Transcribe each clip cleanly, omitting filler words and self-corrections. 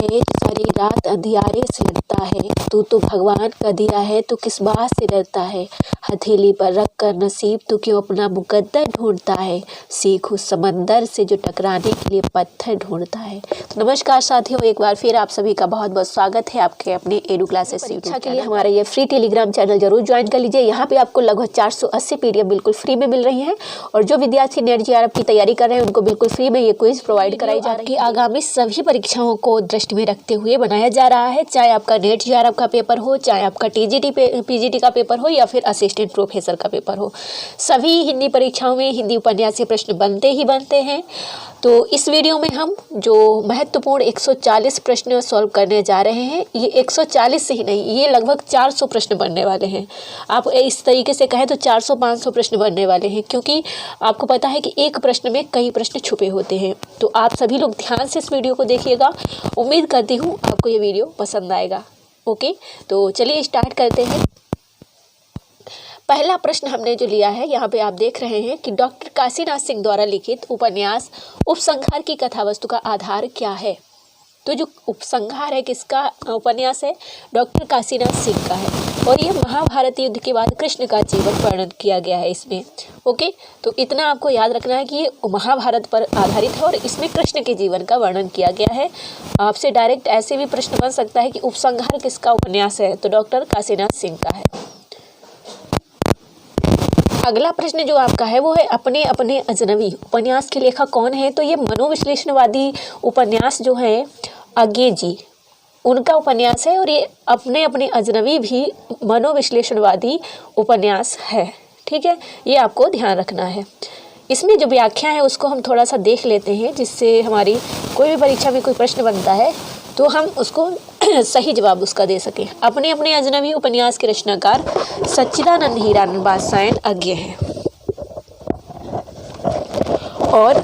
है सारी रात अंधियारे से लड़ता है। तू तो भगवान का दिया है, तू किस बात से डरता है। हथेली पर रख कर नसीब तू क्यों अपना मुकद्दर ढूंढता है। सीख उस समंदर से जो टकराने के लिए पत्थर ढूंढता है। तो नमस्कार साथियों, एक बार फिर आप सभी का बहुत बहुत स्वागत है आपके अपने एडू क्लासेस परीक्षा के लिए हमारा ये फ्री टेलीग्राम चैनल जरूर ज्वाइन कर लीजिए। यहाँ पे आपको लगभग 480 PDF बिल्कुल फ्री में मिल रही हैं और जो विद्यार्थी नेट JRF की तैयारी कर रहे हैं उनको बिल्कुल फ्री में ये क्विज प्रोवाइड कराई जा रही है। आगामी सभी परीक्षाओं को दृष्टि में रखते हुए बनाया जा रहा है, चाहे आपका नेट JRF का पेपर हो, चाहे आपका TGT PGT का पेपर हो या फिर असिस्टेंट प्रोफेसर का पेपर हो। सभी हिंदी परीक्षाओं में हिंदी उपन्यास के प्रश्न बनते ही बनते हैं। तो इस वीडियो में हम जो महत्वपूर्ण 140 प्रश्न सॉल्व करने जा रहे हैं, ये 140 ही नहीं, ये लगभग 400 प्रश्न बनने वाले हैं। आप इस तरीके से कहें तो 400-500 प्रश्न बनने वाले हैं, क्योंकि आपको पता है कि एक प्रश्न में कई प्रश्न छुपे होते हैं। तो आप सभी लोग ध्यान से इस वीडियो को देखिएगा। उम्मीद करती हूँ आपको ये वीडियो पसंद आएगा। ओके, तो चलिए स्टार्ट करते हैं। पहला प्रश्न हमने जो लिया है, यहाँ पे आप देख रहे हैं कि डॉक्टर काशीनाथ सिंह द्वारा लिखित उपन्यास उपसंहार की कथावस्तु का आधार क्या है। तो जो उपसंहार है किसका उपन्यास है, डॉक्टर काशीनाथ सिंह का है और ये महाभारत युद्ध के बाद कृष्ण का जीवन वर्णन किया गया है इसमें। ओके, तो इतना आपको याद रखना है कि ये महाभारत पर आधारित है और इसमें कृष्ण के जीवन का वर्णन किया गया है। आपसे डायरेक्ट ऐसे भी प्रश्न बन सकता है कि उपसंहार किसका उपन्यास है, तो डॉक्टर काशीनाथ सिंह का है। अगला प्रश्न जो आपका है वो है अपने अपने अजनबी उपन्यास के लेखक कौन है। तो ये मनोविश्लेषणवादी उपन्यास जो है अज्ञे जी, उनका उपन्यास है और ये अपने अपने अजनबी भी मनोविश्लेषणवादी उपन्यास है। ठीक है, ये आपको ध्यान रखना है। इसमें जो व्याख्या है उसको हम थोड़ा सा देख लेते हैं, जिससे हमारी कोई भी परीक्षा में कोई प्रश्न बनता है तो हम उसको सही जवाब उसका दे सकें। अपने अपने अजनबी उपन्यास के रचनाकार सच्चिदानंद हीरानंद बादशाह अज्ञे हैं और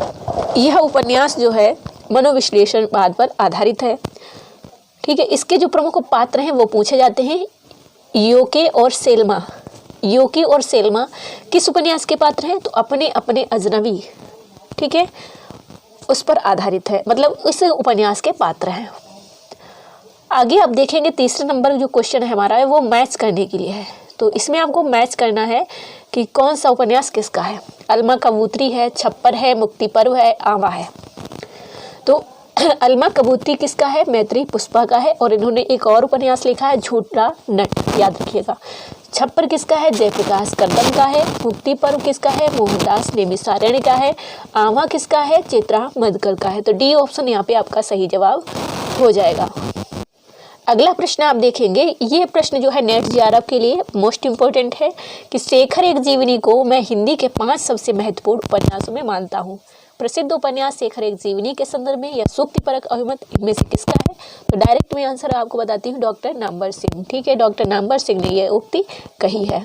यह उपन्यास जो है मनोविश्लेषणवाद पर आधारित है। ठीक है, इसके जो प्रमुख पात्र हैं वो पूछे जाते हैं। योके और सेल्मा, योकी और सेल्मा किस उपन्यास के पात्र हैं, तो अपने अपने अजनबी, ठीक है, उस पर आधारित है, मतलब उस उपन्यास के पात्र हैं। आगे आप देखेंगे तीसरे नंबर जो क्वेश्चन है हमारा है वो मैच करने के लिए है। तो इसमें आपको मैच करना है कि कौन सा उपन्यास किसका है। अलमा कबूतरी है, छप्पर है, मुक्ति पर्व है, आवा है। तो अलमा कबूतरी किसका है, मैत्री पुष्पा का है और इन्होंने एक और उपन्यास लिखा है झूठा नट, याद रखिएगा। छप्पर किसका है, जयप्रकाश कर्दम का है। मुक्ति पर्व किसका है, मोहनदास नेमिसारण्य का है। आवा किसका है, चित्रा मधुकर का है। तो डी ऑप्शन यहाँ पे आपका सही जवाब हो जाएगा। अगला प्रश्न आप देखेंगे, ये प्रश्न जो है नेट JRF के लिए मोस्ट इम्पोर्टेंट है कि शेखर एक जीवनी को मैं हिंदी के 5 सबसे महत्वपूर्ण उपन्यासों में मानता हूँ। प्रसिद्ध उपन्यास शेखर एक जीवनी के संदर्भ में या सूक्तिपरक अभिमत इनमें से किसका है। तो डायरेक्ट में आंसर आपको बताती हूँ, डॉक्टर नामवर सिंह। ठीक है, डॉक्टर नामवर सिंह ने यह उक्ति कही है।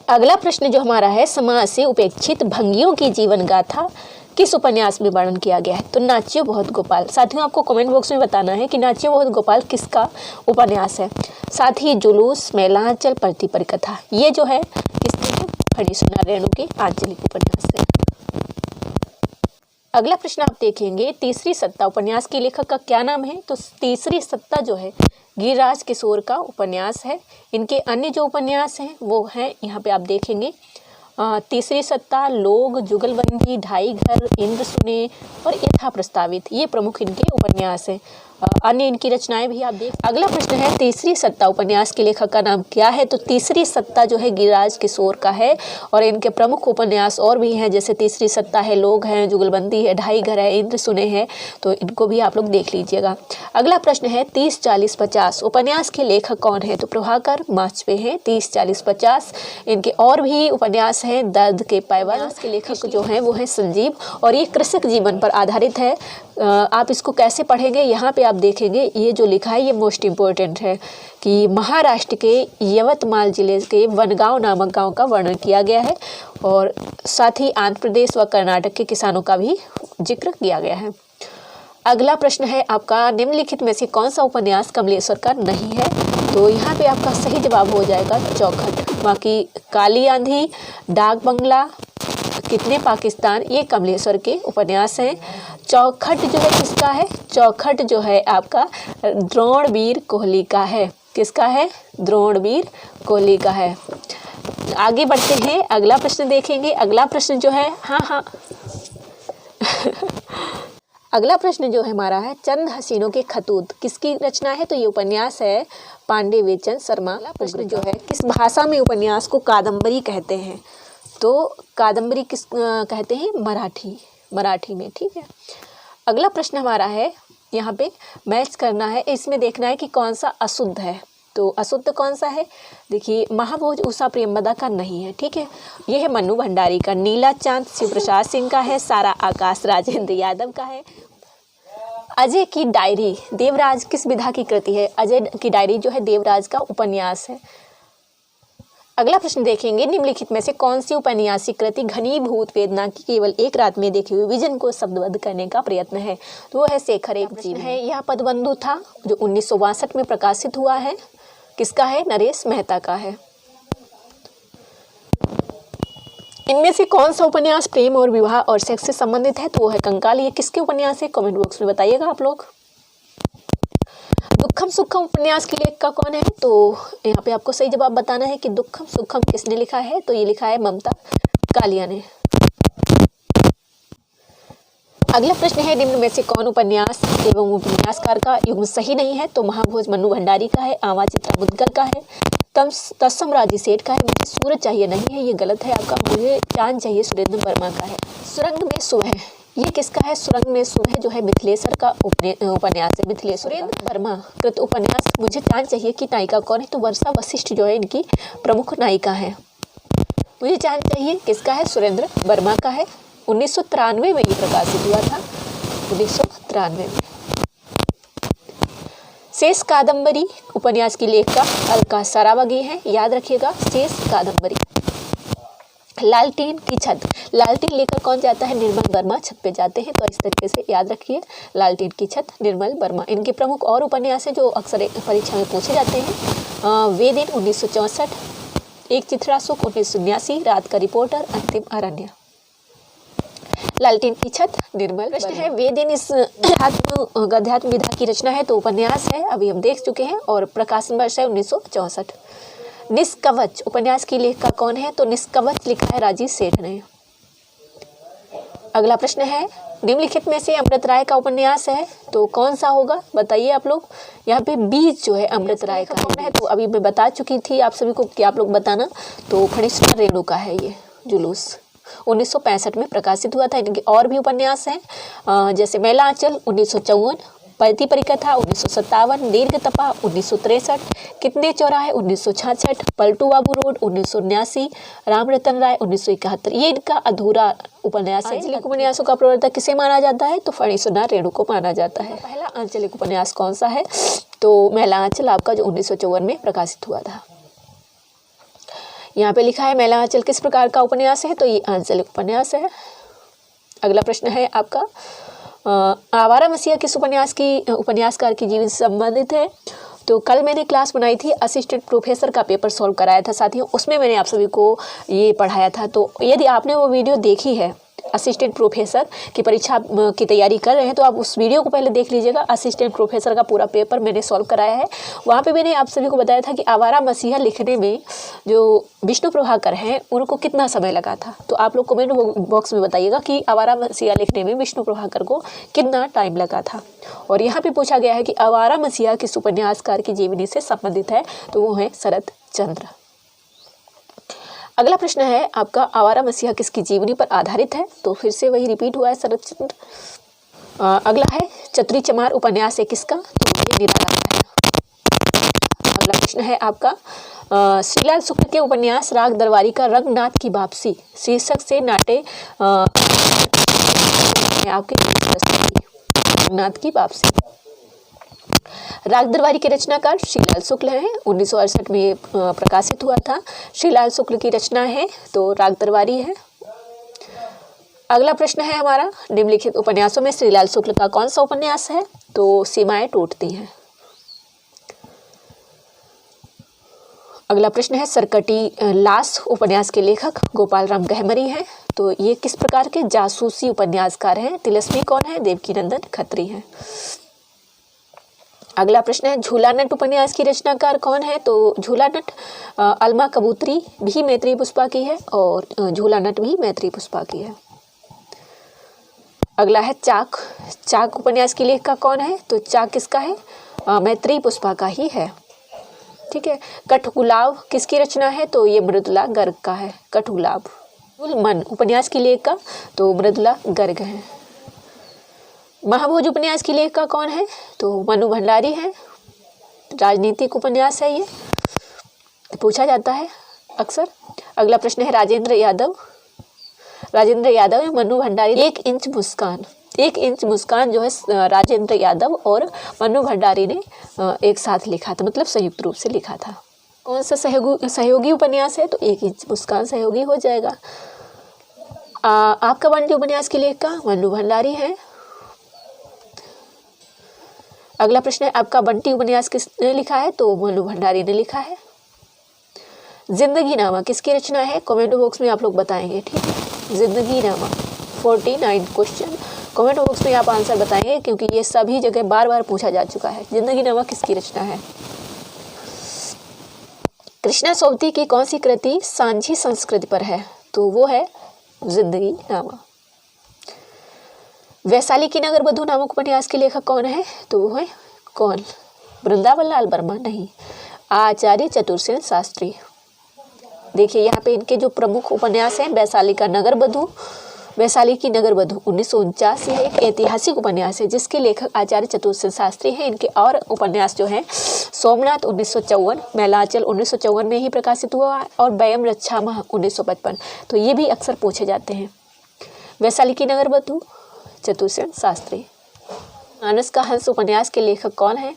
अगला प्रश्न जो हमारा है, समाज से उपेक्षित भंगियों की जीवन गाथा किस उपन्यास में वर्णन किया गया है। तो नाचियो बहुत गोपाल। साथियों, आपको कमेंट बॉक्स में बताना है कि नाचियो बहुत गोपाल किसका उपन्यास है। साथ ही जुलूस, मैलांचल, प्रति परिकथा, ये जो है किसके हैं, फणीसु नारायण के आंचलिक उपन्यास है। अगला प्रश्न आप देखेंगे, तीसरी सत्ता उपन्यास के लेखक का क्या नाम है। तो तीसरी सत्ता जो है गिरिराज किशोर का उपन्यास है। इनके अन्य जो उपन्यास हैं वो हैं, यहाँ पे आप देखेंगे, तीसरी सत्ता, लोग, जुगलबंदी, ढाई घर, इंद्र सुने और यथा प्रस्तावित, ये प्रमुख इनके उपन्यास हैं। अन्य इनकी रचनाएं भी आप देख। अगला प्रश्न है, तीसरी सत्ता उपन्यास के लेखक का नाम क्या है। तो तीसरी सत्ता जो है गिरिराज किशोर का है और इनके प्रमुख उपन्यास और भी हैं, जैसे तीसरी सत्ता है, लोग हैं, जुगलबंदी है, ढाई घर है, इंद्र सुने हैं। तो इनको भी आप लोग देख लीजिएगा। अगला प्रश्न है, 30, 40, 50 उपन्यास के लेखक कौन है। तो प्रभाकर माचवे हैं। 30, 40, 50 इनके और भी उपन्यास हैं। दर्द के पैवाल के लेखक जो हैं वो है संजीव और ये कृषक जीवन पर आधारित है। आप इसको कैसे पढ़ेंगे, यहाँ पे आप देखेंगे, ये जो लिखा है ये मोस्ट इम्पोर्टेंट है कि महाराष्ट्र के यवतमाल जिले के वनगांव नामक गांव का वर्णन किया गया है और साथ ही आंध्र प्रदेश व कर्नाटक के किसानों का भी जिक्र किया गया है। अगला प्रश्न है आपका, निम्नलिखित में से कौन सा उपन्यास कमलेश्वर का नहीं है। तो यहाँ पे आपका सही जवाब हो जाएगा चौखट। बाकी काली आंधी, डाक बंगला, कितने पाकिस्तान, ये कमलेश्वर के उपन्यास हैं। चौखट जो है किसका है? चौखट जो है आपका द्रोणवीर कोहली का है। किसका है? द्रोणवीर कोहली का है। आगे बढ़ते हैं, अगला प्रश्न देखेंगे। अगला प्रश्न जो है अगला प्रश्न जो है हमारा है, चंद हसीनों के खतूत किसकी रचना है? तो ये उपन्यास है पांडे वेचन शर्मा। प्रश्न जो है, किस भाषा में उपन्यास को कादम्बरी कहते हैं? तो कादम्बरी किस कहते हैं? मराठी में। ठीक है। अगला प्रश्न हमारा है, यहाँ पे मैच करना है, इसमें देखना है कि कौन सा अशुद्ध है। तो अशुद्ध कौन सा है? देखिए, महाभोज उषा प्रेमदा का नहीं है। ठीक है। यह है मन्नू भंडारी का। नीला चांद शिव प्रसाद सिंह का है। सारा आकाश राजेंद्र यादव का है। अजय की डायरी देवराज किस विधा की कृति है? अजय की डायरी जो है देवराज का उपन्यास है। अगला प्रश्न देखेंगे, निम्नलिखित में से कौन सी उपन्यासिक कृति घनीभूत वेदना की केवल एक रात में देखे हुए विजन को शब्दबद्ध करने का प्रयत्न है? तो वो है शेखर एक जीव है। यह पदबंधु था जो 1962 में प्रकाशित हुआ है। किसका है? नरेश मेहता का है। इनमें से कौन सा उपन्यास प्रेम और विवाह और सेक्स से संबंधित है? तो वो है कंकाल। ये किसके उपन्यास है? कमेंट बॉक्स में बताइएगा आप लोग। दुखम सुखम उपन्यास के लेखक कौन है? तो यहाँ पे आपको सही जवाब बताना है कि दुखम सुखम किसने लिखा है? तो ये लिखा है ममता कालिया ने। अगला प्रश्न है, निम्न में से कौन उपन्यास एवं उपन्यासकार का युग्म सही नहीं है? तो महाभोज मन्नू भंडारी का है। आवा चित्रा मुदगल का है। तत्सम राजी सेठ का है। मुझे सूरज चाहिए नहीं है, ये गलत है आपका। मुझे चांद चाहिए सुरेंद्र वर्मा का है। सुरंग में सुबह, ये किसका है? सुरंग में सुबह जो है मिथिलेश्वर का उपन्यास है। मिथिलेश्वर सुरेंद्र वर्मा कृत उपन्यास मुझे चांद चाहिए की नायिका कौन है? तो वर्षा वशिष्ठ जो है इनकी प्रमुख नायिका है। मुझे चांद चाहिए किसका है? सुरेंद्र वर्मा का है। 1993 में ये प्रकाशित हुआ था। 1993 में। शेष कादम्बरी उपन्यास की लेखिका अलका सरावगी है। याद रखिएगा, शेष कादम्बरी। लालटेन की छत, लालटेन लेकर कौन जाता है? निर्मल वर्मा छत पे जाते हैं। तो इस तरीके से याद रखिए, लालटेन की छत, निर्मल वर्मा। इनके प्रमुख और उपन्यास है जो अक्सर परीक्षा में पूछे जाते हैं। वे दिन 1964, एक चित्रासुख 1979, रात का रिपोर्टर, अंतिम अरण्य। लालटेन की छत, निर्मल। प्रश्न है, वे दिन इस गद्यात्म विधा की रचना है? तो उपन्यास है, अभी हम देख चुके हैं। और प्रकाशन वर्ष है 1964। निष्कवच उपन्यास की लेखिका कौन है? तो निष्कवच लिखा है राजीव सेठ ने। अगला प्रश्न है, निम्नलिखित में से अमृत राय का उपन्यास है तो कौन सा होगा? बताइए आप लोग। यहाँ पे बीज जो है अमृत राय का कौन है? तो अभी मैं बता चुकी थी आप सभी को कि आप लोग बताना। तो फणीश्वर रेणु का है ये जुलूस। 1965 में प्रकाशित हुआ था। इनके और भी उपन्यास हैं, जैसे मैला आंचल 1954, पति परिकथा 1957, दीर्घ तपा 1963, कितने चौराहे 1966, पलटू बाबू रोड 1979, राम रतन राय 1971। ये इनका अधूरा उपन्यास है। आंचलिक उपन्यासों का प्रवर्तक किसे माना जाता है? तो फणीश्वर रेणु को माना जाता है। पहला आंचलिक उपन्यास कौन सा है? तो मैला आंचल आपका जो 1954 में प्रकाशित हुआ था। यहाँ पे लिखा है मैला आंचल किस प्रकार का उपन्यास है? तो ये आंचलिक उपन्यास है। अगला प्रश्न है आपका, आवारा मसीहा किस उपन्यासकार की जीवन से संबंधित है? तो कल मैंने क्लास बनाई थी, असिस्टेंट प्रोफेसर का पेपर सॉल्व कराया था साथियों, उसमें मैंने आप सभी को ये पढ़ाया था। तो यदि आपने वो वीडियो देखी है, असिस्टेंट प्रोफेसर की परीक्षा की तैयारी कर रहे हैं, तो आप उस वीडियो को पहले देख लीजिएगा। असिस्टेंट प्रोफेसर का पूरा पेपर मैंने सॉल्व कराया है। वहाँ पे मैंने आप सभी को बताया था कि आवारा मसीहा लिखने में जो विष्णु प्रभाकर हैं उनको कितना समय लगा था। तो आप लोग कमेंट बॉक्स में बताइएगा कि आवारा मसीहा लिखने में विष्णु प्रभाकर को कितना टाइम लगा था। और यहाँ पे पूछा गया है कि आवारा मसीहा किस उपन्यासकार की जीवनी से संबंधित है? तो वो है शरद चंद्र। अगला प्रश्न है आपका, आवारा मसीहा किसकी जीवनी पर आधारित है? तो फिर से वही रिपीट हुआ है, शरद चंद्र। अगला है चतुरी चमार उपन्यास है किसका? तो ये निराला का है। अगला प्रश्न है आपका, श्रीलाल शुक्ल के उपन्यास राग दरबारी का रंगनाथ की वापसी शीर्षक से नाटे आपके रंगनाथ की वापसी। राग दरबारी के रचनाकार श्रीलाल शुक्ल हैं। 1968 में प्रकाशित हुआ था। श्रीलाल शुक्ल की रचना है तो राग दरबारी है। अगला प्रश्न है हमारा, निम्नलिखित उपन्यासों में श्रीलाल शुक्ल का कौन सा उपन्यास है? तो सीमाएं टूटती हैं। अगला प्रश्न है, सरकटी लाश उपन्यास के लेखक गोपाल राम गहमरी हैं। तो ये किस प्रकार के जासूसी उपन्यासकार हैं? तिलस्मी कौन है? देवकीनंदन खत्री हैं। अगला प्रश्न है झूला नट उपन्यास की रचनाकार कौन है? तो झूला नट अलमा कबूतरी भी मैत्रेयी पुष्पा की है और झूला नट भी मैत्रेयी पुष्पा की है। अगला है चाक। चाक उपन्यास की लेखिका कौन है? तो चाक किसका है? मैत्रेयी पुष्पा का ही है। ठीक है। कठगुलाब किसकी रचना है? तो ये मृदुला गर्ग का है। कठगुलाब। मन उपन्यास की लेखिका तो मृदुला गर्ग है। महाभोज उपन्यास की लेखिका कौन है? तो मनु भंडारी है। राजनीतिक उपन्यास है, ये पूछा जाता है अक्सर। अगला प्रश्न है राजेंद्र यादव। राजेंद्र यादव है, मनु भंडारी। 1 इंच मुस्कान। 1 इंच मुस्कान जो है राजेंद्र यादव और मनु भंडारी ने एक साथ लिखा था, मतलब संयुक्त रूप से लिखा था। कौन सा सहयोगी उपन्यास है? तो 1 इंच मुस्कान सहयोगी हो जाएगा। आपका बंटी उपन्यास की लेखिका मनु भंडारी है। अगला प्रश्न है आपका बंटी उपन्यास किसने लिखा है? तो मनु भंडारी ने लिखा है। जिंदगी नामा किसकी रचना है? कमेंट बॉक्स में आप लोग बताएंगे। ठीक है, जिंदगी नामा 49 क्वेश्चन कमेंट बॉक्स में आप आंसर बताएंगे, क्योंकि ये सभी जगह बार बार पूछा जा चुका है। जिंदगी नामा किसकी रचना है? कृष्णा सोबती की कौन सी कृति सांझी संस्कृति पर है? तो वो है जिंदगी नामा। वैशाली की नगर बधू नामक उपन्यास के लेखक कौन है? तो वो है कौन? वृंदावन लाल वर्मा? नहीं, आचार्य चतुरसेन शास्त्री। देखिए यहाँ पे इनके जो प्रमुख उपन्यास हैं, वैशाली का नगर बधू, वैशाली की नगर बधू 1949 यह एक ऐतिहासिक उपन्यास है जिसके लेखक आचार्य चतुरसेन शास्त्री हैं। इनके और उपन्यास जो हैं सोमनाथ 1954, मैलाचल 1954 में ही प्रकाशित हुआ और वयम रक्षामः 1955। तो ये भी अक्सर पूछे जाते हैं। वैशाली की नगर बधू चतुरसेन शास्त्री। मानस का हंस उपन्यास के लेखक कौन है?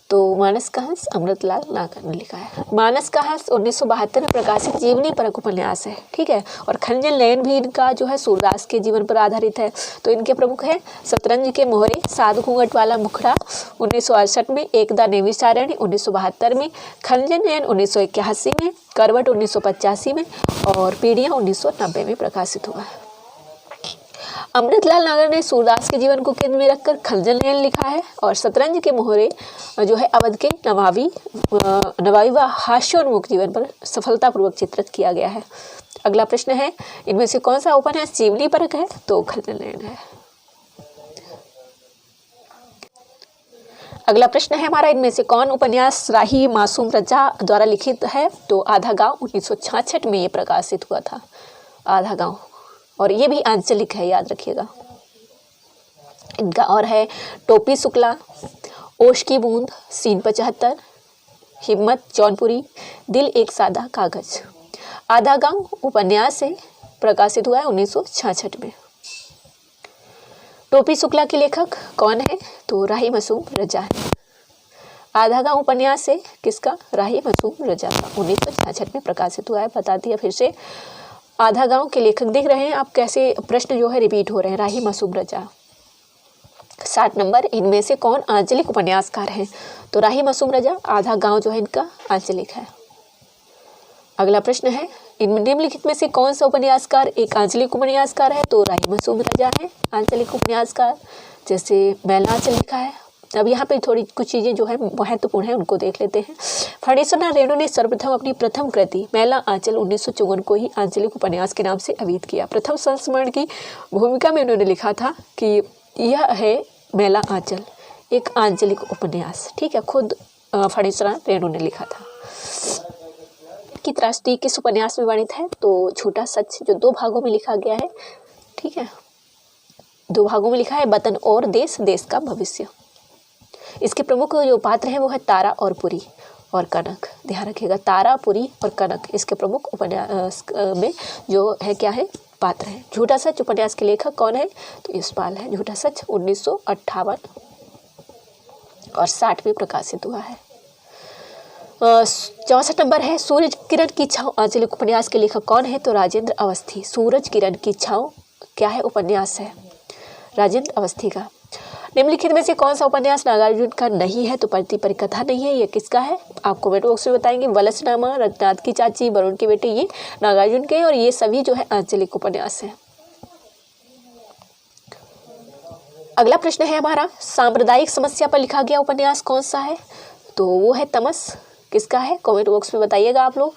तो मानस का हंस अमृतलाल नागर ने लिखा है। मानस का हंस 1972 में प्रकाशित जीवनी परक उपन्यास है। ठीक है, और खंजन लयन भी इनका जो है सूरदास के जीवन पर आधारित है। तो इनके प्रमुख हैं शतरंज के मोहरे, साधु घूंघट वाला मुखड़ा 1968 में, एकदा नैमिषारण्य 1972 में, खंजन लयन 1981 में, करवट 1985 में और पीढ़ियाँ 1990 में प्रकाशित हुआ है। अमृतलाल नागर ने सूरदास के जीवन को केंद्र में रखकर खंजन लयन लिखा है और शतरंज के मोहरे जो है अवध के नवाबी व हास्योन्मुख जीवन पर सफलतापूर्वक चित्रित किया गया है। अगला प्रश्न है इनमें से कौन सा उपन्यास जीवनी परक है? तो खंजन लयन है। अगला प्रश्न है हमारा, इनमें से कौन उपन्यास राही मासूम रजा द्वारा लिखित है? तो आधा गांव 1966 में ये प्रकाशित हुआ था। आधा गांव, और ये भी आंचलिक है, याद रखिएगा। इनका और है टोपी शुक्ला, ओश की बूंद, सीन 75, हिम्मत जौनपुरी, दिल एक सादा कागज। आधा गांव उपन्यास से प्रकाशित हुआ है 1966 में। टोपी शुक्ला के लेखक कौन है? तो राही मासूम रजा है। आधा गांव उपन्यास से किसका? राही मासूम रजा का 1966 में प्रकाशित हुआ है। बता दिया फिर से। आधा गांव के लेखक देख रहे हैं आप कैसे प्रश्न जो है रिपीट हो रहे हैं। राही मासूम रजा। 60 नंबर, इनमें से कौन आंचलिक उपन्यासकार हैं? तो राही मासूम रजा, आधा गांव जो है इनका आंचलिक है। अगला प्रश्न है इनमें निम्नलिखित में से कौन सा उपन्यासकार एक आंचलिक उपन्यासकार है? तो राही मासूम रजा है आंचलिक उपन्यासकार। जैसे मैलाचल लिखा है। अब यहाँ पे थोड़ी कुछ चीज़ें जो है महत्वपूर्ण है, उनको देख लेते हैं। फणीश्वरनाथ रेणु ने सर्वप्रथम अपनी प्रथम कृति मैला आंचल 1954 को ही आंचलिक उपन्यास के नाम से अभिहित किया। प्रथम संस्मरण की भूमिका में उन्होंने लिखा था कि यह है मैला आंचल, एक आंचलिक उपन्यास। ठीक है, खुद फणीश्वरनाथ रेणु ने लिखा था। की त्रासदी किस उपन्यास में वर्णित है? तो झूठा सच, जो 2 भागों में लिखा गया है। ठीक है, 2 भागों में लिखा है, वतन और देश, देश का भविष्य। इसके प्रमुख जो पात्र हैं वो है तारा और पुरी और कनक। ध्यान रखिएगा, तारा, पुरी और कनक इसके प्रमुख उपन्यास में जो है क्या है पात्र है। झूठा सच उपन्यास के लेखक कौन है? तो यशपाल है। झूठा सच 1958 और 60 में प्रकाशित हुआ है। 64 नंबर है सूरज किरण की छाँव आंचलिक उपन्यास के लेखक कौन है? तो राजेंद्र अवस्थी। सूरज किरण की छाँव क्या है? उपन्यास है राजेंद्र अवस्थी का। निम्नलिखित में से कौन सा उपन्यास नागार्जुन का नहीं है? तो पति परिकथा नहीं है। ये किसका है? आप कमेंट बॉक्स में बताएंगे। वलसनामा, रघुनाथ की चाची, वरुण के बेटे, ये नागार्जुन के, और ये सभी जो है आंचलिक उपन्यास है। अगला प्रश्न है हमारा, सांप्रदायिक समस्या पर लिखा गया उपन्यास कौन सा है? तो वो है तमस। किसका है? कमेंट बॉक्स में बताइएगा आप लोग।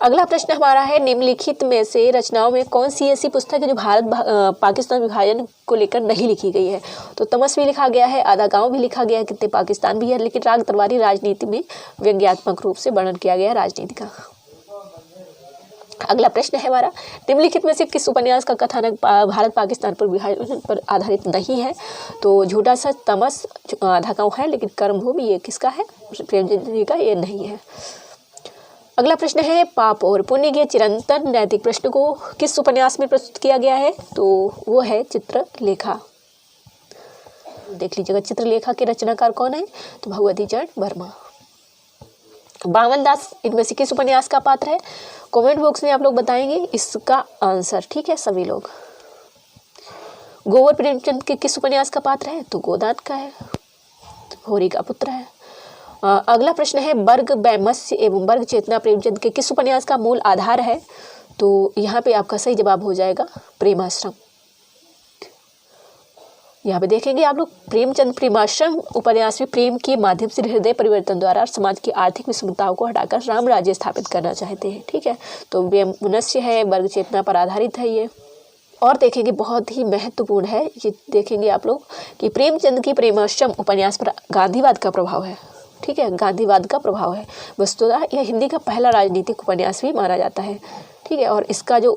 अगला प्रश्न हमारा है, निम्नलिखित में से रचनाओं में कौन सी ऐसी पुस्तक है जो भारत पाकिस्तान विभाजन को लेकर नहीं लिखी गई है? तो तमस भी लिखा गया है, आधा गांव भी लिखा गया है, कितने पाकिस्तान भी है, लेकिन राग तलवारी राजनीति में व्यंग्यात्मक रूप से वर्णन किया गया है राजनीति का। अगला प्रश्न है हमारा, निम्नलिखित में से किस उपन्यास का कथानक भारत पाकिस्तान पर विभाजन पर आधारित नहीं है? तो झूठा सच, तमस, आधा गांव है, लेकिन कर्मभूमि ये किसका है? प्रेमचंद जी का ये नहीं है। अगला प्रश्न है, पाप और पुण्य के चिरंतन नैतिक प्रश्न को किस उपन्यास में प्रस्तुत किया गया है? तो वो है चित्रलेखा। देख लीजिएगा चित्रलेखा के रचनाकार कौन है? तो भगवती चरण वर्मा। बावन दास इनमें से किस उपन्यास का पात्र है? कमेंट बॉक्स में आप लोग बताएंगे इसका आंसर, ठीक है सभी लोग। गोवर प्रेमचंद के किस उपन्यास का पात्र है? तो गोदान का है, होरी का पुत्र है। अगला प्रश्न है, वर्ग वैमनस्य एवं वर्ग चेतना प्रेमचंद के किस उपन्यास का मूल आधार है? तो यहाँ पे आपका सही जवाब हो जाएगा प्रेमाश्रम। यहाँ पे देखेंगे आप लोग, प्रेमचंद प्रेमाश्रम उपन्यास में प्रेम के माध्यम से हृदय परिवर्तन द्वारा समाज की आर्थिक विषमताओं को हटाकर राम राज्य स्थापित करना चाहते हैं, ठीक है। तो वैमनस्य है, वर्ग चेतना पर आधारित है ये। और देखेंगे बहुत ही महत्वपूर्ण है ये, देखेंगे आप लोग कि प्रेमचंद की प्रेमाश्रम उपन्यास पर गांधीवाद का प्रभाव है, ठीक है, गांधीवाद का प्रभाव है। वस्तुतः यह हिंदी का पहला राजनीतिक उपन्यास भी माना जाता है, ठीक है। और इसका जो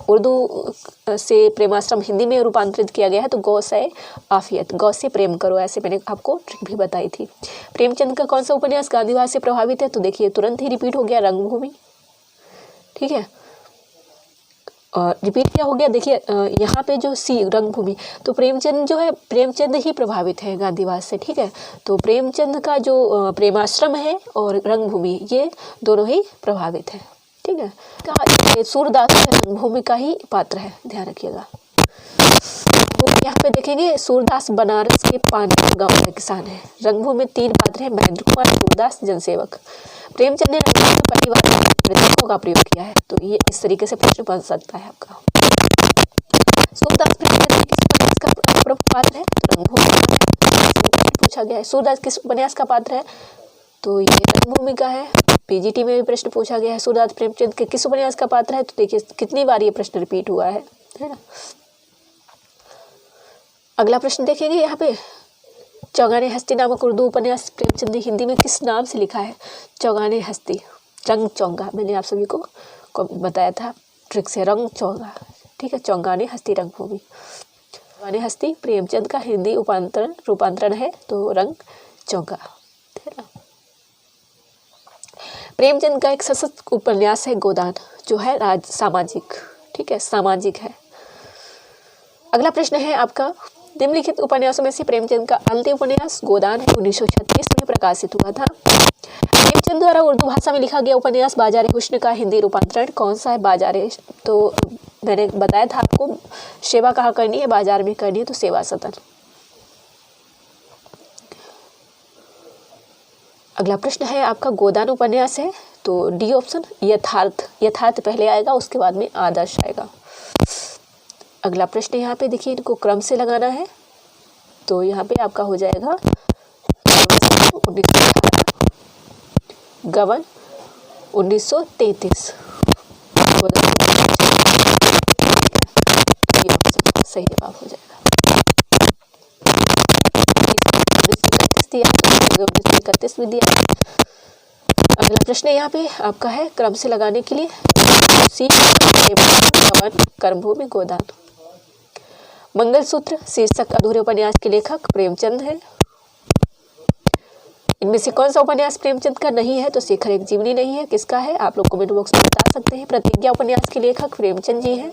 उर्दू से प्रेमाश्रम हिंदी में रूपांतरित किया गया है, तो गौ से आफियत, गौ से प्रेम करो, ऐसे मैंने आपको ट्रिक भी बताई थी। प्रेमचंद का कौन सा उपन्यास गांधीवाद से प्रभावित है? तो देखिए तुरंत ही रिपीट हो गया, रंगभूमि, ठीक है। और रिपीट क्या हो गया, देखिए यहाँ पे जो सी रंगभूमि, तो प्रेमचंद जो है, प्रेमचंद ही प्रभावित है गांधीवाद से, ठीक है। तो प्रेमचंद का जो प्रेमाश्रम है और रंगभूमि, ये दोनों ही प्रभावित है, ठीक है। सूरदास रंगभूमि का ही पात्र है, ध्यान रखिएगा। यहाँ पे देखेंगे सूरदास बनारस के पानपुर गांव का किसान है। रंगभूमि में 3 पात्र हैं, महेंद्र कुमार, सूरदास, जनसेवक। प्रेमचंद ने रंगभूमि में पहली बार मृतकों का प्रयोग किया है, तो ये इस तरीके से प्रश्न बन सकता है आपका। सूरदास प्रेमचंद किस उपन्यास का प्रमुख पात्र है? तो रंगभूमि का पूछा गया है। सूरदास किस उपन्यास का पात्र है? तो ये रंगभूमि का है। पीजीटी में भी प्रश्न पूछा गया है, सूरदास प्रेमचंद के किस उपन्यास का पात्र है? तो देखिए कितनी बार ये प्रश्न रिपीट हुआ है ना। अगला प्रश्न देखेंगे यहाँ पे, चौगाने हस्ती नामक उर्दू उपन्यास प्रेमचंद ने हिंदी में किस नाम से लिखा है? चौगाने हस्ती, रंग चौंगा, मैंने आप सभी को बताया था ट्रिक से, रंग चौंगा, ठीक है। चौगाने हस्ती रंगभूमि, चौगाने हस्ती प्रेमचंद का हिंदी रूपांतरण है, तो रंग चौंगा, ठीक है। प्रेमचंद का एक सशक्त उपन्यास है गोदान, जो है सामाजिक, ठीक है, सामाजिक है। अगला प्रश्न है आपका, निम्नलिखित उपन्यासों में से प्रेमचंद का अंतिम उपन्यास गोदान है, 1936 में प्रकाशित हुआ था। प्रेमचंद द्वारा उर्दू भाषा में लिखा गया उपन्यास बाजार हुस्न का हिंदी रूपांतरण कौन सा है? बाजार, तो मैंने बताया था आपको, सेवा कहाँ करनी है? बाजार में करनी है, तो सेवा सदन। अगला प्रश्न है आपका, गोदान उपन्यास है, तो डी ऑप्शन, यथार्थ, यथार्थ पहले आएगा, उसके बाद में आदर्श आएगा। अगला प्रश्न यहाँ पे देखिए, इनको क्रम से लगाना है, तो यहाँ पे आपका हो जाएगा गबन 1933, सही जवाब हो जाएगा। 1931 भी दिया। अगला प्रश्न यहाँ पे आपका है, क्रम से लगाने के लिए, कर्मभूमि गोदान। मंगलसूत्र शीर्षक अधूरे उपन्यास के लेखक प्रेमचंद है। इनमें से कौन सा उपन्यास प्रेमचंद का नहीं है? तो शेखर एक जीवनी नहीं है, किसका है? आप लोग कमेंट बॉक्स में बता सकते हैं। प्रतिज्ञा उपन्यास के लेखक प्रेमचंद जी हैं।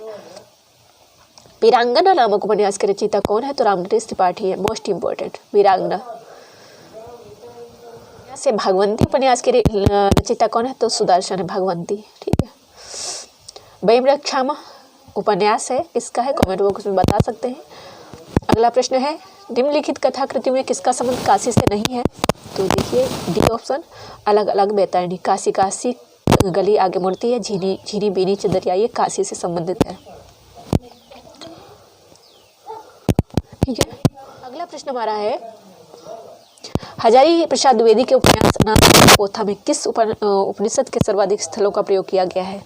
वीरांगना नामक उपन्यास के रचयिता कौन है? तो रामनरेश त्रिपाठी है, मोस्ट इंपोर्टेंट, वीरांगना। से भगवंती उपन्यास के रचयिता कौन है? तो सुदर्शन है, भगवंती, ठीक है। वैमरक्षामा उपन्यास है, किसका है? कमेंट बॉक्स में बता सकते हैं। अगला प्रश्न है, निम्नलिखित कथाकृति में किसका संबंध काशी से नहीं है? तो देखिए डी ऑप्शन, अलग अलग बैतरणी, काशी काशी गली आगे मुड़ती है, झीनी झीनी बीनी चदरिया, ये काशी से संबंधित है, ठीक है। प्रश्न हमारा है, हजारी प्रसाद द्विवेदी के उपन्यास अनाम पोथा में किस उपनिषद के सर्वाधिक स्थलों का प्रयोग किया गया है?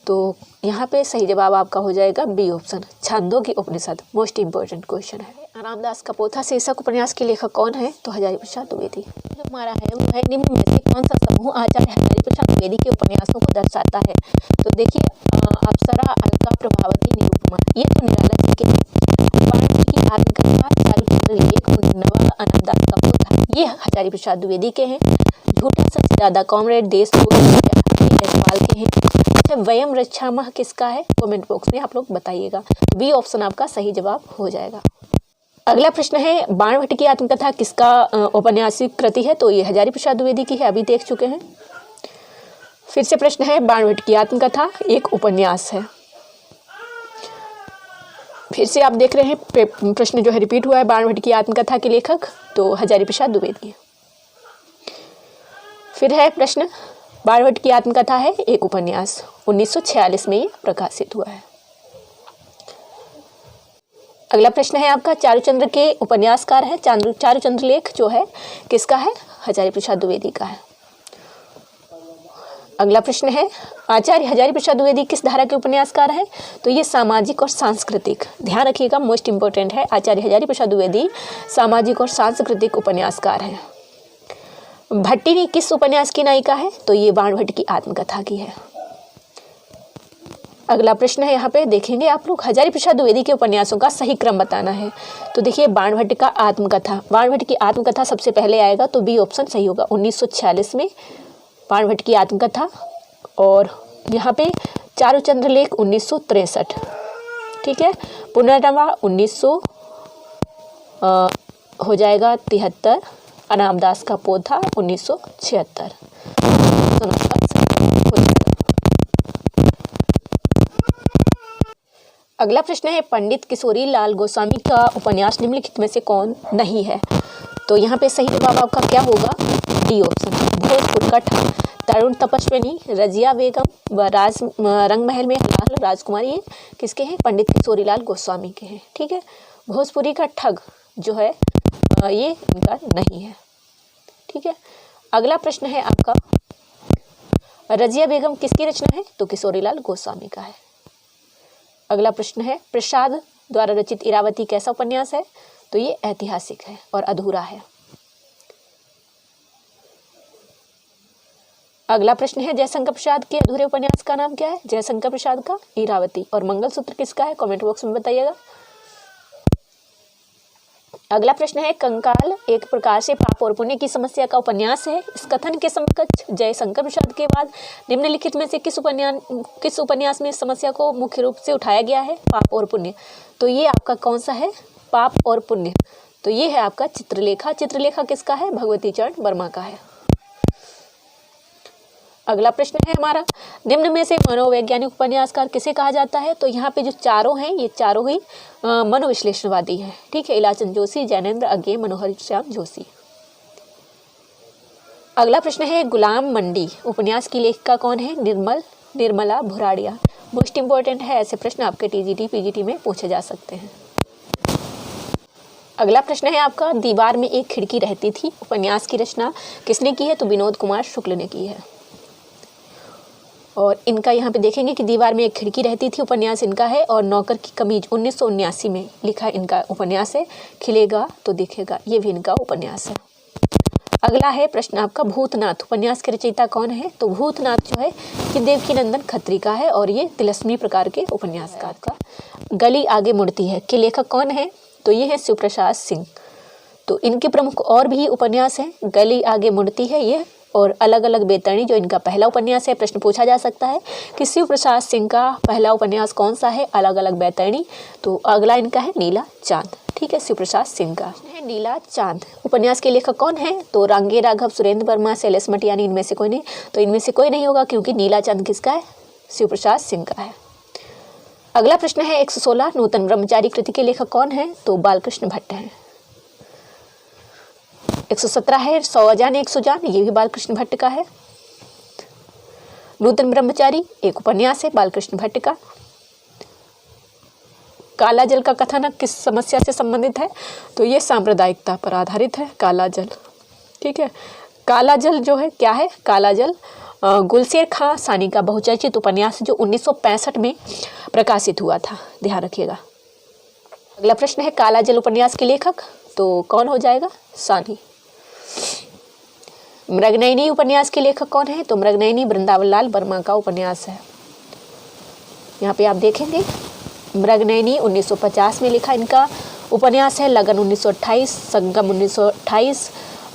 तो यहाँ पे सही जवाब आपका हो जाएगा बी ऑप्शन, छांदोग्य उपनिषद। मोस्ट इंपॉर्टेंट क्वेश्चन है। रामदास का पोथा शीर्षक उपन्यास के लेखक कौन है? तो हजारी प्रसाद द्विवेदी। जो हमारा है वो है, निम्न में से कौन सा समूह आचार्य हजारी प्रसाद द्विवेदी के उपन्यासों को दर्शाता है? तो देखिए, अप्सरा, अलका, प्रभावती, निरुपमा, ये तो निराला जी के की आत्मकथा, चारुचंद्र लेख, उन्नवा, अनामदास का पोथा, ये हजारी प्रसाद द्विवेदी के हैं। झूठा सच ज्यादा, कॉमरेड, देश जयसवाल के हैं। अच्छा, वयम रक्षामः किसका है? कमेंट बॉक्स में आप लोग बताइएगा। बी ऑप्शन आपका सही जवाब हो जाएगा। अगला प्रश्न है, बाणभट्ट की आत्मकथा किसका औपन्यासिक कृति है? तो ये हजारी प्रसाद द्विवेदी की है, अभी देख चुके हैं। फिर से प्रश्न है, बाणभट्ट की आत्मकथा एक उपन्यास है। फिर से आप देख रहे हैं प्रश्न जो है रिपीट हुआ है, बाणभट्ट की आत्मकथा के लेखक तो हजारी प्रसाद द्विवेदी। फिर है प्रश्न, बाणभट्ट की आत्मकथा है एक उपन्यास, 1946 में ये प्रकाशित हुआ है। अगला प्रश्न है आपका, चारुचंद्र के उपन्यासकार है, चारुचंद्र लेख जो है किसका है? हजारी प्रसाद द्विवेदी का है। अगला प्रश्न है, आचार्य हजारी प्रसाद द्विवेदी किस धारा के उपन्यासकार हैं? तो ये सामाजिक और सांस्कृतिक, ध्यान रखिएगा, मोस्ट इंपॉर्टेंट है। आचार्य हजारी प्रसाद द्विवेदी सामाजिक और सांस्कृतिक उपन्यासकार हैं। भट्टिनी किस उपन्यास की नायिका है? तो ये बाणभट्ट की आत्मकथा की है। अगला प्रश्न है, यहाँ पे देखेंगे आप लोग, हजारी प्रसाद द्विवेदी के उपन्यासों का सही क्रम बताना है। तो देखिए, बाणभट्ट का आत्मकथा, बाणभट्ट की आत्मकथा सबसे पहले आएगा, तो बी ऑप्शन सही होगा। 1946 में बाणभट्ट की आत्मकथा, और यहाँ पे चारुचंद्र लेख 1963, ठीक है। पुनर्नवा 1900 हो जाएगा 73, अनामदास का पोथा 1976। अगला प्रश्न है, पंडित किशोरी लाल गोस्वामी का उपन्यास निम्नलिखित में से कौन नहीं है? तो यहाँ पे सही जवाब आपका क्या होगा? डी ऑप्शन, भोजपुर का ठग, तरुण तपस्विनी, रजिया बेगम व रंगमहल में लाल राजकुमारी, ये किसके हैं? पंडित किशोरी लाल गोस्वामी के हैं, ठीक है। भोजपुरी का ठग जो है ये इनका नहीं है, ठीक है। अगला प्रश्न है आपका, रजिया बेगम किसकी रचना है? तो किशोरी लाल गोस्वामी का है। अगला प्रश्न है, प्रसाद द्वारा रचित इरावती कैसा उपन्यास है? तो ये ऐतिहासिक है और अधूरा है। अगला प्रश्न है, जयशंकर प्रसाद के अधूरे उपन्यास का नाम क्या है? जयशंकर प्रसाद का इरावती। और मंगलसूत्र किसका है? कमेंट बॉक्स में बताइएगा। अगला प्रश्न है, कंकाल एक प्रकार से पाप और पुण्य की समस्या का उपन्यास है। इस कथन के समकक्ष जयशंकर प्रसाद के बाद निम्नलिखित में से किस उपन्यास में समस्या को मुख्य रूप से उठाया गया है? पाप और पुण्य। तो ये आपका कौन सा है? पाप और पुण्य। तो ये है आपका चित्रलेखा। चित्रलेखा किसका है? भगवती चरण वर्मा का है। अगला प्रश्न है हमारा, निम्न में से मनोवैज्ञानिक उपन्यासकार किसे कहा जाता है? तो यहाँ पे जो चारों हैं ये चारों ही मनोविश्लेषणवादी हैं, ठीक है। इलाचंद जोशी, जैनेन्द्र अज्ञे, मनोहर श्याम जोशी। अगला प्रश्न है, गुलाम मंडी उपन्यास की लेखिका कौन है? निर्मला भुराड़िया। मोस्ट इंपॉर्टेंट है, ऐसे प्रश्न आपके टीजीटी पीजीटी में पूछे जा सकते हैं। अगला प्रश्न है आपका, दीवार में एक खिड़की रहती थी उपन्यास की रचना किसने की है? तो विनोद कुमार शुक्ल ने की है। और इनका यहाँ पे देखेंगे कि दीवार में एक खिड़की रहती थी उपन्यास इनका है, और नौकर की कमीज 1979 में लिखा इनका उपन्यास है। खिलेगा तो दिखेगा, ये भी इनका उपन्यास है। अगला है प्रश्न आपका, भूतनाथ उपन्यास के रचयिता कौन है? तो भूतनाथ जो है कि देवकीनंदन खत्री का है, और ये तिलस्मी प्रकार के उपन्यासकार का। गली आगे मुड़ती है के लेखक कौन है? तो ये है शिव प्रसाद सिंह। तो इनके प्रमुख और भी उपन्यास हैं, गली आगे मुड़ती है ये, और अलग अलग बेतरणी जो इनका पहला उपन्यास है। प्रश्न पूछा जा सकता है कि शिव प्रसाद सिंह का पहला उपन्यास कौन सा है? अलग अलग बेतरणी। तो अगला इनका है नीला चांद, ठीक है। शिव प्रसाद सिंह का है नीला चांद। उपन्यास के लेखक कौन है? तो रांगे राघव, सुरेंद्र वर्मा, शैलेश मटियानी, इनमें से कोई नहीं। तो इनमें से कोई नहीं होगा, क्योंकि नीला चांद किसका है? शिव प्रसाद सिंह का है। अगला प्रश्न है 116, नूतन ब्रह्मचारी कृति के लेखक कौन है? तो बालकृष्ण भट्ट हैं। 117 है 100 अजान 100 जान, ये भी बालकृष्ण भट्ट का है। नूतन ब्रह्मचारी एक उपन्यास है बालकृष्ण भट्ट का। काला जल का कथानक किस समस्या से संबंधित है? तो ये सांप्रदायिकता पर आधारित है काला जल। ठीक है, काला जल जो है क्या है? काला जल गुलशेर खां सानी का बहुचर्चित उपन्यास जो 1965 में प्रकाशित हुआ था, ध्यान रखिएगा। अगला प्रश्न है काला जल उपन्यास के लेखक, तो कौन हो जाएगा? सानी। मृगनयनी उपन्यास के लेखक कौन है? तो मृगनयनी वृंदावन लाल वर्मा का उपन्यास है। यहाँ पे आप देखेंगे मृगनयनी 1950 में लिखा इनका उपन्यास है। लगन 1928, संगम 1928,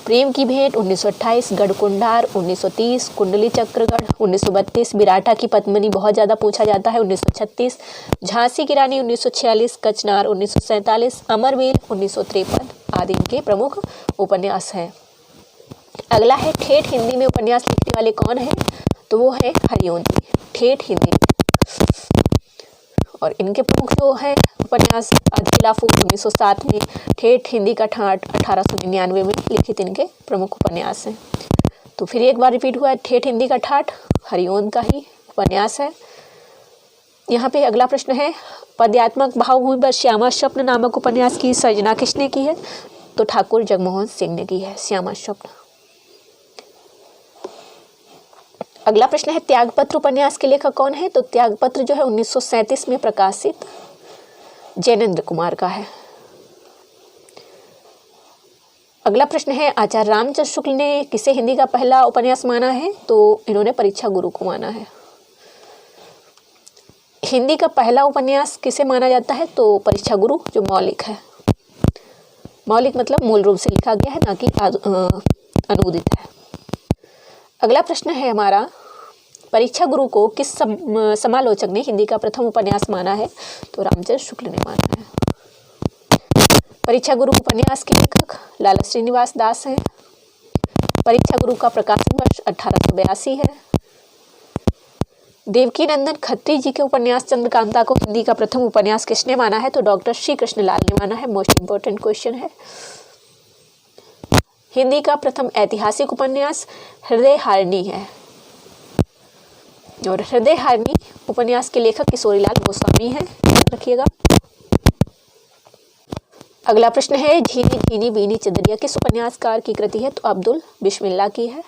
प्रेम की भेंट 1928, गढ़कुंडार 1930, कुंडली चक्रगढ़ 1932, विराटा की पद्मिनी बहुत ज़्यादा पूछा जाता है 1936, झांसी की रानी 1946, कचनार 1947, अमरवीर 1953 आदि इनके प्रमुख उपन्यास हैं। अगला है ठेठ हिंदी में उपन्यास लिखने वाले कौन है? तो वो है हरिओम जी, ठेठ हिंदी। और इनके प्रमुख जो है उपन्यास अधीला फूल 1907 में, ठेठ हिंदी का ठाठ 1899 में लिखित इनके प्रमुख उपन्यास हैं। तो फिर एक बार रिपीट हुआ है, ठेठ हिंदी का ठाठ हरिओम का ही उपन्यास है। यहाँ पे अगला प्रश्न है पद्यात्मक भावभूमि पर श्यामा स्वप्न नामक उपन्यास की सर्जना किसने की है? तो ठाकुर जगमोहन सिंह ने की है श्यामा स्वप्न। अगला प्रश्न है त्यागपत्र उपन्यास के लेखक कौन है? तो त्यागपत्र जो है 1937 में प्रकाशित जैनेन्द्र कुमार का है। अगला प्रश्न है आचार्य रामचंद्र शुक्ल ने किसे हिंदी का पहला उपन्यास माना है? तो इन्होंने परीक्षा गुरु को माना है। हिंदी का पहला उपन्यास किसे माना जाता है? तो परीक्षा गुरु जो मौलिक है। मौलिक मतलब मूल रूप से लिखा गया है, ना कि अनुदित है। अगला प्रश्न है हमारा परीक्षा गुरु को किस समालोचक ने हिंदी का प्रथम उपन्यास माना है? तो रामचंद्र शुक्ल ने माना है। परीक्षा गुरु उपन्यास के लेखक लाला श्रीनिवास दास हैं। परीक्षा गुरु का प्रकाशन वर्ष 1882 है। देवकी नंदन खत्री जी के उपन्यास चंद्रकांता को हिंदी का प्रथम उपन्यास किसने माना है? तो डॉक्टर श्री कृष्ण लाल ने माना है। मोस्ट इंपोर्टेंट क्वेश्चन है। हिंदी का प्रथम ऐतिहासिक उपन्यास हृदय हारिणी है और हृदय हारिणी उपन्यास के लेखक किशोरीलाल गोस्वामी हैं, याद रखिएगा। अगला प्रश्न है झीनी झीनी बीनी चदरिया किस उपन्यासकार की कृति है? तो अब्दुल बिस्मिल्लाह की है।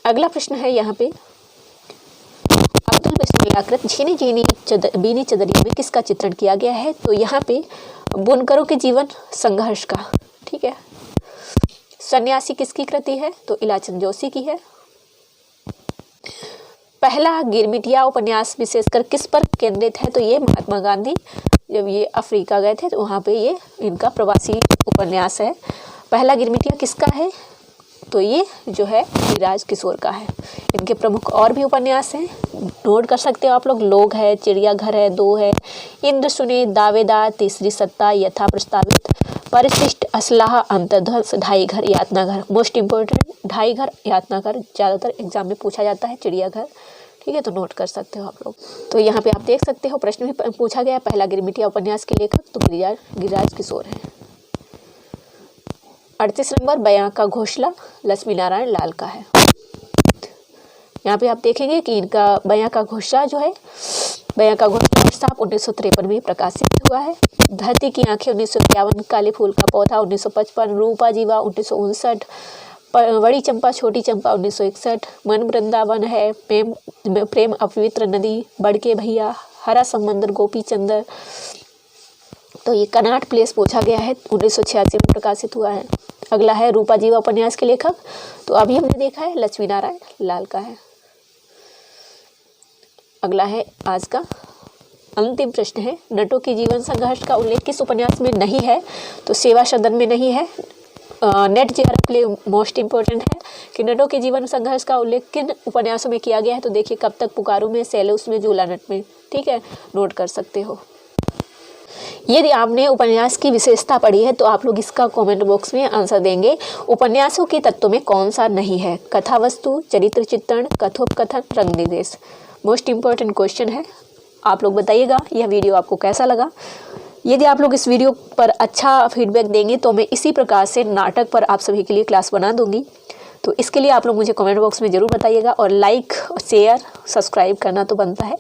अगला प्रश्न है यहाँ पे अब्दुल बिस्मिल्लाह कृत झीनी झीनी बीनी चदरिया में किसका चित्रण किया गया है? तो यहाँ पे बुनकरों के जीवन संघर्ष का। ठीक है, सन्यासी किसकी कृति है? तो इलाचंद जोशी की है। पहला गिरमिटिया उपन्यास विशेषकर किस पर केंद्रित है? तो ये महात्मा गांधी जब ये अफ्रीका गए थे तो वहाँ पे ये इनका प्रवासी उपन्यास है। पहला गिरमिटिया किसका है? तो ये जो है गिरिराज किशोर का है। इनके प्रमुख और भी उपन्यास हैं, नोट कर सकते हो आप लोग। लोग है, चिड़ियाघर है, दो है, इंद्र सुने, दावेदार, तीसरी सत्ता, यथा प्रस्तावित, परिशिष्ट, असलाह, अंतर्ध्वंस, ढाई घर, यातना घर। मोस्ट इंपोर्टेंट ढाई घर, यातना घर ज़्यादातर एग्जाम में पूछा जाता है, चिड़ियाघर। ठीक है, तो नोट कर सकते हो आप लोग। तो यहाँ पे आप देख सकते हो प्रश्न भी पूछा गया है। पहला गिरमिटिया उपन्यास के लेखक तो गिरिराज किशोर हैं। 38 नंबर बयां का घोंसला लक्ष्मी नारायण लाल का है। यहाँ पे आप देखेंगे कि इनका बयां का घोंसला जो है, बयां का घोंसला साफ 1953 में प्रकाशित हुआ है। धरती की आंखें 1951, काले फूल का पौधा 1955, रूपा जीवा 1959, बड़ी चंपा छोटी चंपा 1961, मन वृंदावन है, प्रेम अपवित्र नदी, बड़के भैया, हरा समंदर, गोपी चंदर। तो ये कनाट प्लेस पूछा गया है, 1986 में प्रकाशित हुआ है। अगला है रूपा जीवा उपन्यास के लेखक, तो अभी हमने देखा है लक्ष्मी नारायण लाल का है। अगला है आज का अंतिम प्रश्न है नटों के जीवन संघर्ष का उल्लेख किस उपन्यास में नहीं है? तो सेवा सदन में नहीं है। नेट जेआरएफ के लिए मोस्ट इंपोर्टेंट है कि नटों के जीवन संघर्ष का उल्लेख किन उपन्यासों में किया गया है? तो देखिए कब तक पुकारूं में, सैलूस में, झूला नट में। ठीक है, नोट कर सकते हो। यदि आपने उपन्यास की विशेषता पढ़ी है तो आप लोग इसका कमेंट बॉक्स में आंसर देंगे। उपन्यासों के तत्वों में कौन सा नहीं है? कथा वस्तु, चरित्र चित्रण, कथोपकथन, रंग निर्देश। मोस्ट इंपॉर्टेंट क्वेश्चन है, आप लोग बताइएगा यह वीडियो आपको कैसा लगा। यदि आप लोग इस वीडियो पर अच्छा फीडबैक देंगे तो मैं इसी प्रकार से नाटक पर आप सभी के लिए क्लास बना दूंगी। तो इसके लिए आप लोग मुझे कमेंट बॉक्स में ज़रूर बताइएगा और लाइक, शेयर, सब्सक्राइब करना तो बनता है।